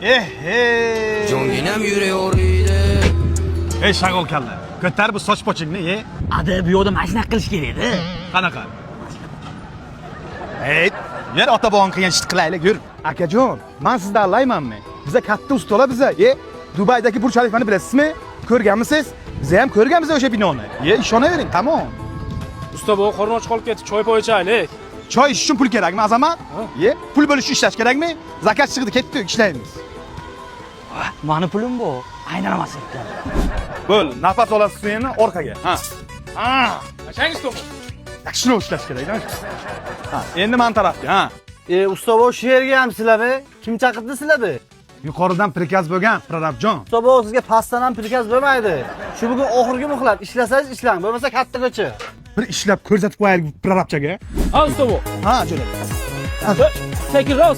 Jonginam yuraverdi. Ey shag'ol kalla. Ko'tar bu soch pochingni, Ada bu yoqda mashina qilish kerak-da. Qanaqa? Ey, yer ota-bobong qilgan ishni qilaylik, yur. Akajon, men sizdan allaymanmi? Biza katta ustalar biza. Dubaydagi Burj Xalifani bilasizmi? Ko'rganmisiz? Biz ham ko'rganmiz o'sha binoni. Ishonavering, tamom. Usta bu qorni och qolib ketdi, choy poy ichaylik. Choy ichish uchun pul kerakmi, Azamat? Pul bo'lish ishlash kerakmi? Zakat chiqdi, ketdi, ishlaymiz. Mani pulim bu. Aylanmas ekan. Bo'l, nafas olasiz suyini orqaga. Qachon usta bu? Yaxshiroq ishlash kerak-da. Endi men tarafga, Usta bu shu yerga ham sizlarmi? Kim chaqirdi sizlarni? Yuqoridan prikaz bo'lgan, Prorabjon. Usta bu sizga pastdan ham prikaz bo'lmaydi. Shu bugun oxirgi muhlat, ishlasangiz ishlang, bo'lmasa katta ko'cha. Bir ishlab ko'rsatib qo'yaylik Prorabchaga. Ha usta bu. Jo'ra. Sekinroq.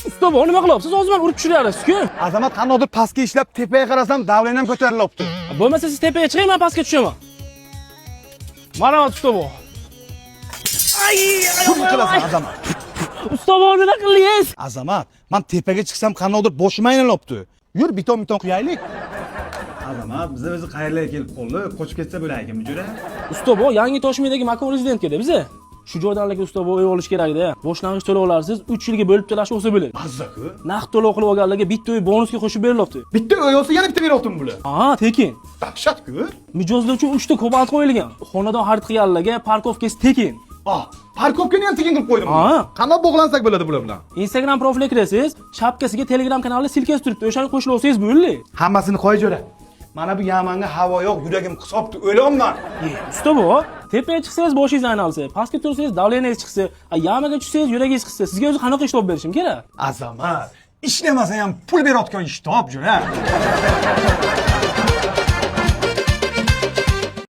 Usta bu nima qilyapsiz? O'zim urib tushiryapsiz-ku. Azamat qandoqdir pastga ishlab tepaga qarasam, davlen ham ko'tarilyapti. Bo'lmasa siz tepaga chiqing, men pastga tushaman. Mana usta bu. Pul qilasan, Azamat. Usta bu nima qilyapsiz? Azamat, men tepaga chiqsam qandoqdir boshim aylanayapti. Yur, biton quyaylik. Azamat, biz o'zi qayerlarga kelib qoldi? Qochib ketsa bo'laykimi, Jo'ra? Usta bu yangi Toshmidagi makon rezidentga-da biza. Shu joydanlarga usta bu uy olish kerak-da. Boshlang'ich to'lovlarsiz 3 yilga bo'lib to'lash bo'lsa bo'ladi. Mazza-ku. Naqd to'lov qilib olganlarga bitta uy bonusga qo'shib berilyapti. Bitta uy olsa yana bitta beryaptimi bular? Ha, tekin. Dahshat-ku. Mijozlovchi 3 ta kobalt qo'yilgan. Xonadon xarid qilganlarga parkovkasi tekin. Parkovkani ham tekin qilib qo'ydim. Qanday bog'lansak bo'ladi bular bilan? Instagram profiliga kirasiz, shapkasiga Telegram kanalida silkasi turibdi. O'shani qo'shib olsangiz bo'ldi. Hammasini qo'y Jo'ra. Mana bu Yamanga havo yo'q, yuragim hisobdi, o'lyapman. Usta bu, tepaga chiqsangiz boshingiz aynalsa, pastga tursangiz davleningiz chiqsa, yamaga tushsangiz yuragingiz chiqsa, sizga o'zi qanaqa ish topib berishim kerak? Azamat, ishlamasa ham pul berayotgan ish top, Jo'ra.